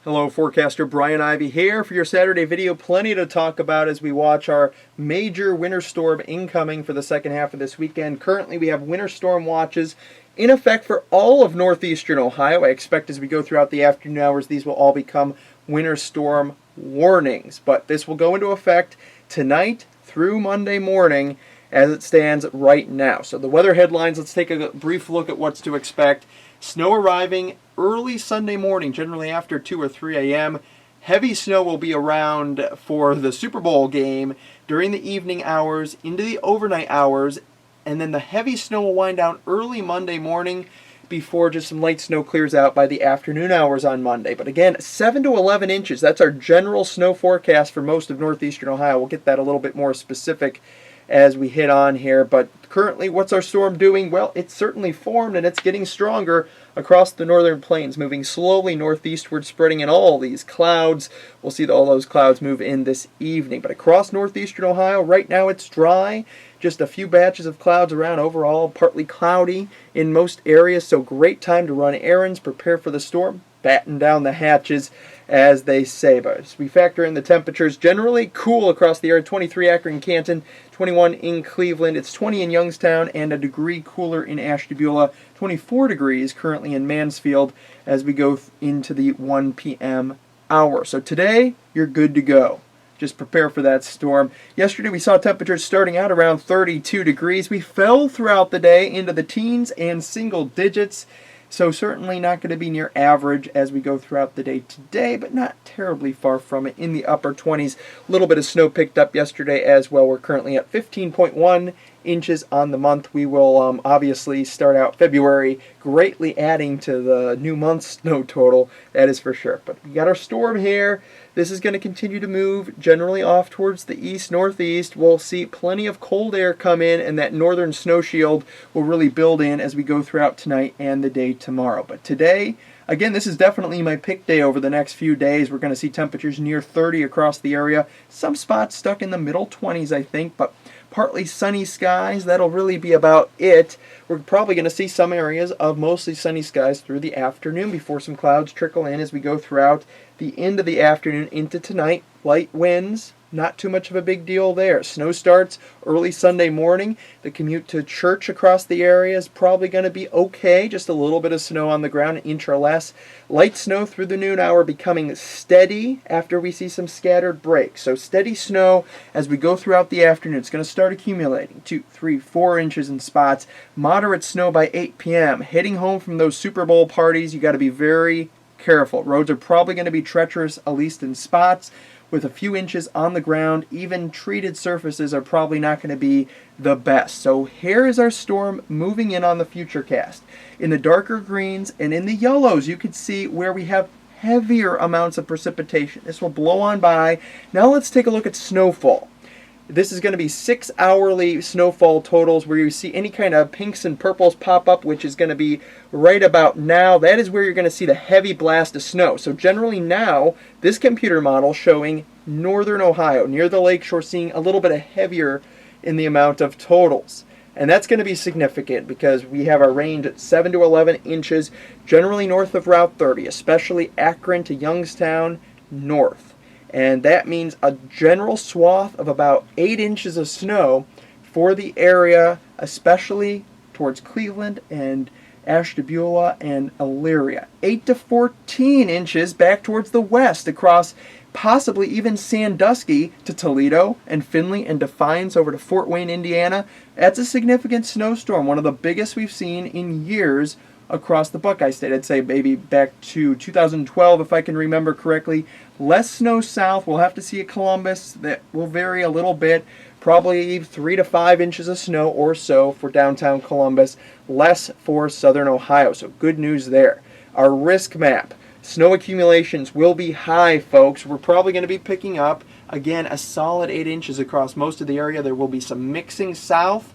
Hello, forecaster Brian Ivey here for your Saturday video. Plenty to talk about as we watch our major winter storm incoming for the second half of this weekend. Currently, we have winter storm watches in effect for all of northeastern Ohio. I expect as we go throughout the afternoon hours, these will all become winter storm warnings. But this will go into effect tonight through Monday morning as it stands right now. So the weather headlines, let's take a brief look at what's to expect. Snow arriving early Sunday morning, generally after 2 or 3 a.m. Heavy snow will be around for the Super Bowl game during the evening hours into the overnight hours, and then the heavy snow will wind down early Monday morning before just some light snow clears out by the afternoon hours on Monday. But again, 7 to 11 inches. That's our general snow forecast for most of northeastern Ohio. We'll get that a little bit more specific as we hit on here. But currently, what's our storm doing? Well, it's certainly formed and it's getting stronger across the northern plains, moving slowly northeastward, spreading in all these clouds. We'll see all those clouds move in this evening. But across northeastern Ohio, right now it's dry. Just a few batches of clouds around, overall partly cloudy in most areas. So great time to run errands, prepare for the storm, batten down the hatches, as they say. But as we factor in the temperatures, generally cool across the area. 23 Akron, Canton, 21 in Cleveland, it's 20 in Youngstown, and a degree cooler in Ashtabula. 24 degrees currently in Mansfield as we go into the 1 p.m. hour. So today, you're good to go. Just prepare for that storm. Yesterday we saw temperatures starting out around 32 degrees. We fell throughout the day into the teens and single digits. So certainly not going to be near average as we go throughout the day today, but not terribly far from it, in the upper 20s. A little bit of snow picked up yesterday as well. We're currently at 15.1 inches on the month. We will obviously start out February greatly adding to the new month's snow total, that is for sure. But we got our storm here. This is going to continue to move generally off towards the east-northeast. We'll see plenty of cold air come in, and that northern snow shield will really build in as we go throughout tonight and the day tomorrow. But today, again, this is definitely my pick day over the next few days. We're going to see temperatures near 30 across the area. Some spots stuck in the middle 20s, I think, but partly sunny skies. That'll really be about it. We're probably going to see some areas of mostly sunny skies through the afternoon before some clouds trickle in as we go throughout the end of the afternoon into tonight. Light winds, not too much of a big deal there. Snow starts early Sunday morning. The commute to church across the area is probably going to be okay. Just a little bit of snow on the ground, an inch or less. Light snow through the noon hour becoming steady after we see some scattered breaks. So steady snow as we go throughout the afternoon. It's going to start accumulating 2, 3, 4 inches in spots. Moderate snow by 8 p.m. Heading home from those Super Bowl parties, you got to be very careful. Roads are probably going to be treacherous, at least in spots, with a few inches on the ground. Even treated surfaces are probably not going to be the best. So here is our storm moving in on the futurecast. In the darker greens and in the yellows, you can see where we have heavier amounts of precipitation. This will blow on by. Now let's take a look at snowfall. This is going to be 6-hourly snowfall totals where you see any kind of pinks and purples pop up, which is going to be right about now. That is where you're going to see the heavy blast of snow. So generally now, this computer model showing northern Ohio, near the lakeshore, seeing a little bit of heavier in the amount of totals. And that's going to be significant because we have our range at 7 to 11 inches, generally north of Route 30, especially Akron to Youngstown north. And that means a general swath of about 8 inches of snow for the area, especially towards Cleveland and Ashtabula and Elyria. 8 to 14 inches back towards the west across possibly even Sandusky to Toledo and Findlay and Defiance over to Fort Wayne, Indiana. That's a significant snowstorm, one of the biggest we've seen in years across the Buckeye State. I'd say maybe back to 2012, if I can remember correctly. Less snow south. We'll have to see at Columbus. That will vary a little bit. Probably 3 to 5 inches of snow or so for downtown Columbus. Less for southern Ohio. So good news there. Our risk map. Snow accumulations will be high, folks. We're probably going to be picking up, again, a solid 8 inches across most of the area. There will be some mixing south.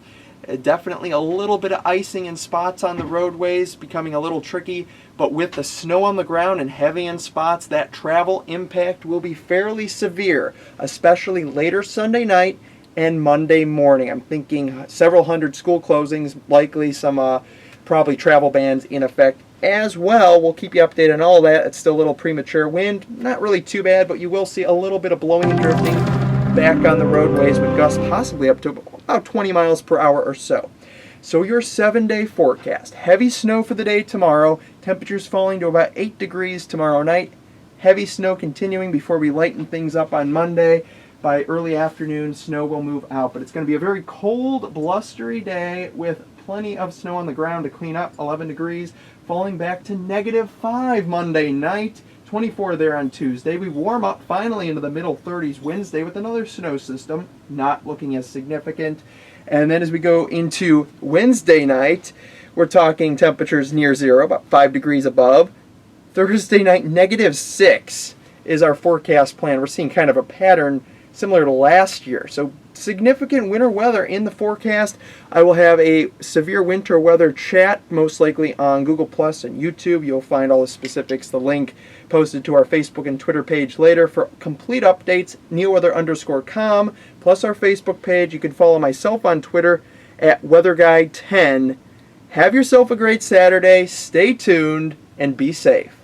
Definitely a little bit of icing in spots on the roadways, becoming a little tricky, but with the snow on the ground and heavy in spots, that travel impact will be fairly severe, especially later Sunday night and Monday morning. I'm thinking several hundred school closings, likely some probably travel bans in effect as well. We'll keep you updated on all that. It's still a little premature. Wind, not really too bad, but you will see a little bit of blowing and drifting back on the roadways with gusts possibly up to about 20 miles per hour or so. So your 7-day forecast. Heavy snow for the day tomorrow. Temperatures falling to about 8 degrees tomorrow night. Heavy snow continuing before we lighten things up on Monday. By early afternoon, snow will move out. But it's going to be a very cold, blustery day with plenty of snow on the ground to clean up. 11 degrees, falling back to -5 Monday night. 24 there on Tuesday. We warm up finally into the middle 30s Wednesday with another snow system, not looking as significant. And then as we go into Wednesday night, we're talking temperatures near zero, about 5 degrees above. Thursday night, -6 is our forecast plan. We're seeing kind of a pattern similar to last year. So significant winter weather in the forecast. I will have a severe winter weather chat, most likely on Google Plus and YouTube. You'll find all the specifics, the link posted to our Facebook and Twitter page later. For complete updates, neoweather_com, plus our Facebook page. You can follow myself on Twitter at WeatherGuy10. Have yourself a great Saturday. Stay tuned and be safe.